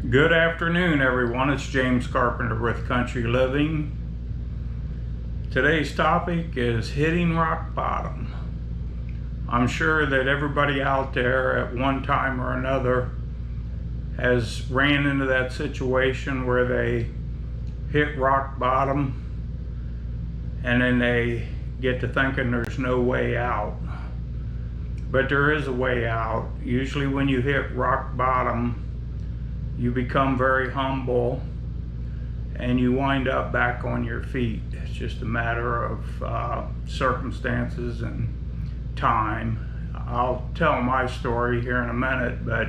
Good afternoon, everyone. It's James Carpenter with Country Living. Today's topic is hitting rock bottom. I'm sure that everybody out there at one time or another has ran into that situation where they hit rock bottom and then they get to thinking there's no way out. But there is a way out. Usually when you hit rock bottom, you become very humble and you wind up back on your feet. It's just a matter of circumstances and time. I'll tell my story here in a minute, but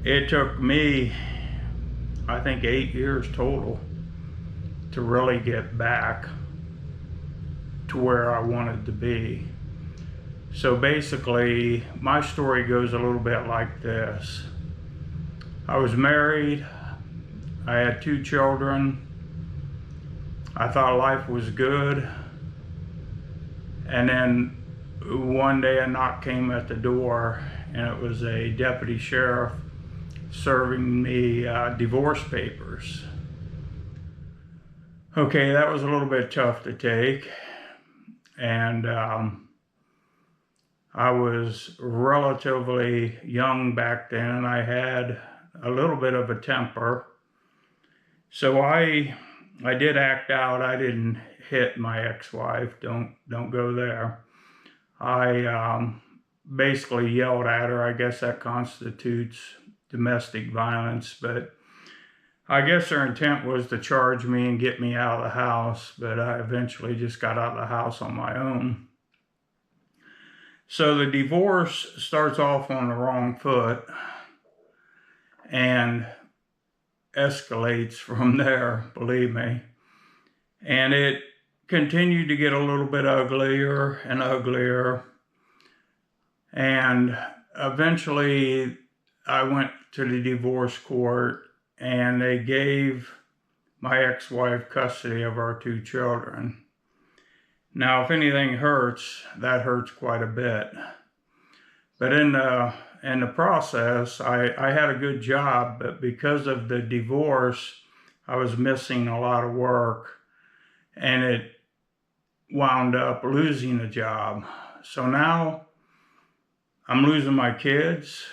it took me, I think, 8 years total to really get back to where I wanted to be. So basically, my story goes a little bit like this. I was married, I had 2 children, I thought life was good, and then one day a knock came at the door, and it was a deputy sheriff serving me divorce papers. Okay, that was a little bit tough to take, and I was relatively young back then. I had a little bit of a temper. So I did act out. I didn't hit my ex-wife. Don't go there. I basically yelled at her. I guess that constitutes domestic violence, but I guess her intent was to charge me and get me out of the house, but I eventually just got out of the house on my own. So the divorce starts off on the wrong foot and escalates from there, believe me. And it continued to get a little bit uglier and uglier. And eventually I went to the divorce court and they gave my ex-wife custody of our 2 children. Now, if anything hurts, that hurts quite a bit. But in the process, I had a good job, but because of the divorce, I was missing a lot of work, and it wound up losing the job. So now I'm losing my kids,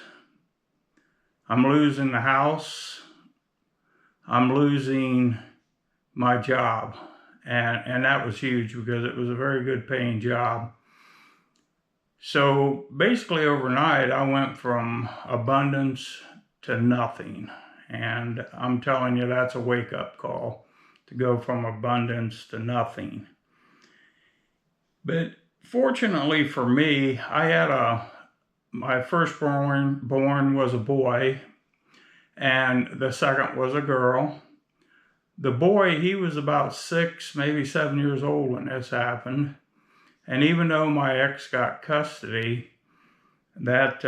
I'm losing the house, I'm losing my job. And that was huge because it was a very good paying job. So basically overnight, I went from abundance to nothing. And I'm telling you, that's a wake-up call to go from abundance to nothing. But fortunately for me, I had my firstborn was a boy, and the second was a girl. The boy, he was about 6, maybe 7 years old when this happened. And even though my ex got custody, that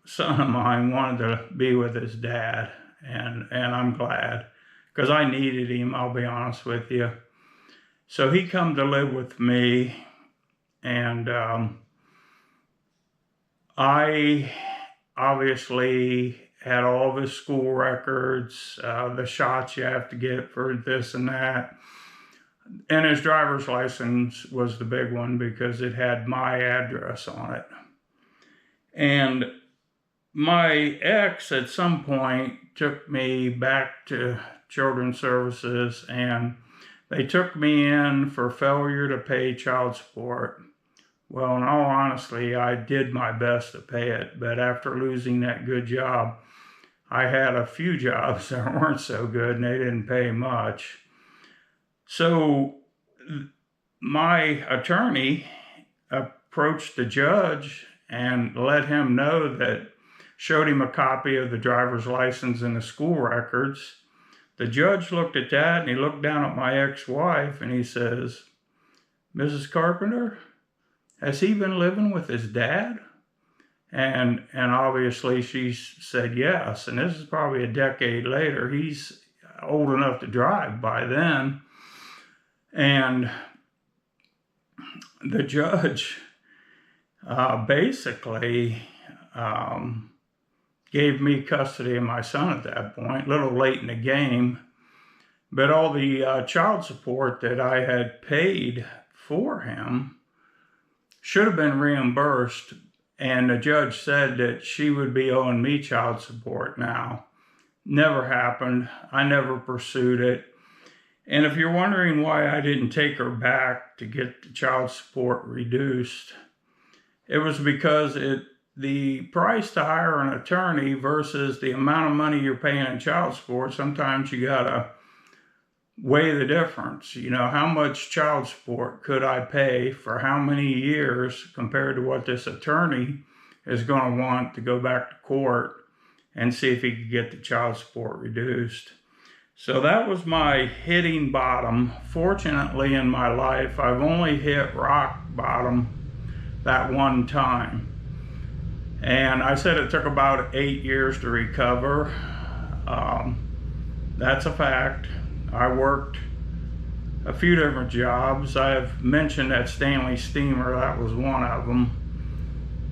son of mine wanted to be with his dad. And I'm glad, because I needed him, I'll be honest with you. So he come to live with me, and I obviously had all of his school records, the shots you have to get for this and that. And his driver's license was the big one because it had my address on it. And my ex at some point took me back to Children's Services, and they took me in for failure to pay child support. Well, in all honesty, I did my best to pay it, but after losing that good job, I had a few jobs that weren't so good and they didn't pay much. So my attorney approached the judge and let him know that, showed him a copy of the driver's license and the school records. The judge looked at that and he looked down at my ex-wife and he says, "Mrs. Carpenter, has he been living with his dad?" And obviously she said yes. And this is probably a decade later. He's old enough to drive by then. And the judge basically gave me custody of my son at that point, a little late in the game. But all the child support that I had paid for him should have been reimbursed, and the judge said that she would be owing me child support now. Never happened. I never pursued it. And if you're wondering why I didn't take her back to get the child support reduced, it was because the price to hire an attorney versus the amount of money you're paying in child support, sometimes you gotta weigh the difference. You know, how much child support could I pay for how many years compared to what this attorney is going to want to go back to court and see if he could get the child support reduced. So that was my hitting bottom. Fortunately in my life, I've only hit rock bottom that one time. And I said it took about 8 years to recover. That's a fact. I worked a few different jobs. I have mentioned that Stanley Steamer, that was one of them.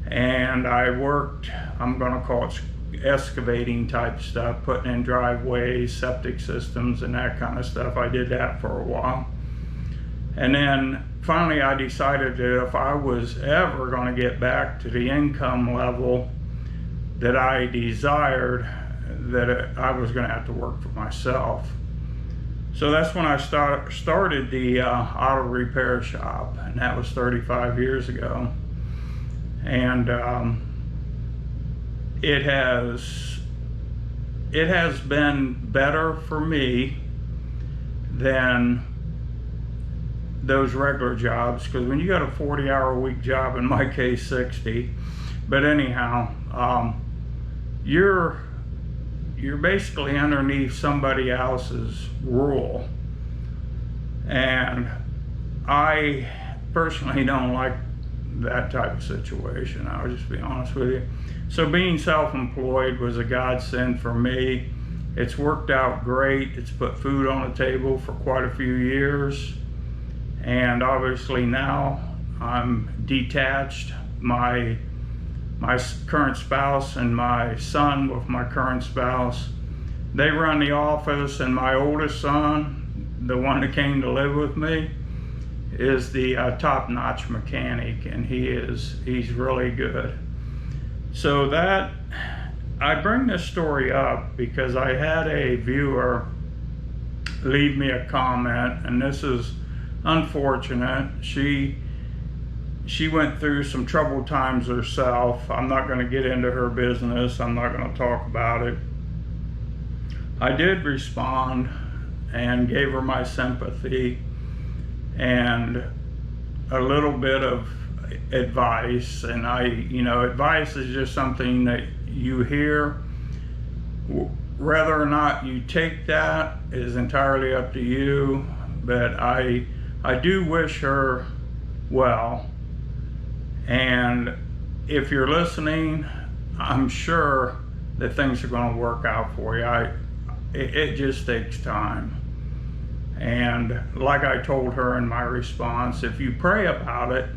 And I worked, I'm gonna call it excavating type stuff, putting in driveways, septic systems, and that kind of stuff. I did that for a while. And then finally I decided that if I was ever gonna get back to the income level that I desired, that I was gonna have to work for myself. So that's when I started the auto repair shop, and that was 35 years ago. And it has been better for me than those regular jobs, because when you got a 40-hour-a-week job, in my case 60, but anyhow, you're basically underneath somebody else's rule. And I personally don't like that type of situation. I'll just be honest with you. So being self-employed was a godsend for me. It's worked out great. It's put food on the table for quite a few years. And obviously now I'm detached. My current spouse and my son with my current spouse, they run the office, and my oldest son, the one that came to live with me, is the top-notch mechanic, and he's really good. So that, I bring this story up because I had a viewer leave me a comment, and this is unfortunate. She went through some troubled times herself. I'm not going to get into her business. I'm not going to talk about it. I did respond and gave her my sympathy and a little bit of advice. And advice is just something that you hear. Whether or not you take that is entirely up to you. But I do wish her well. And if you're listening, I'm sure that things are going to work out for you. It just takes time. And like I told her in my response, if you pray about it,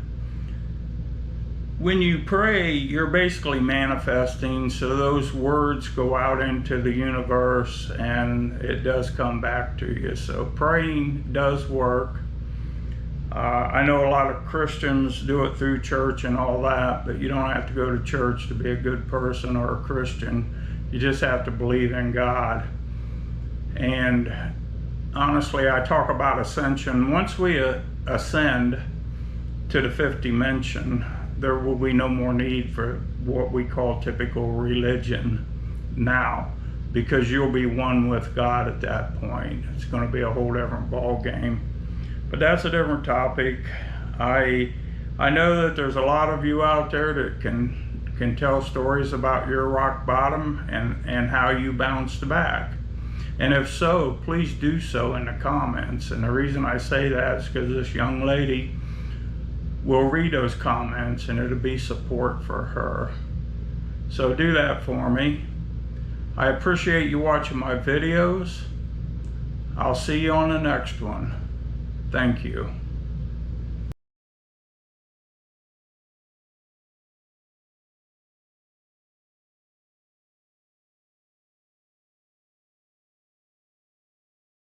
when you pray, you're basically manifesting, so those words go out into the universe and it does come back to you. So praying does work. I know a lot of Christians do it through church and all that, but you don't have to go to church to be a good person or a Christian. You just have to believe in God. And honestly, I talk about ascension. Once we ascend to the fifth dimension, there will be no more need for what we call typical religion now, because you'll be one with God at that point. It's going to be a whole different ball game. But that's a different topic. I know that there's a lot of you out there that can tell stories about your rock bottom and how you bounced back. And if so, please do so in the comments. And the reason I say that is because this young lady will read those comments and it'll be support for her. So do that for me. I appreciate you watching my videos. I'll see you on the next one. Thank you.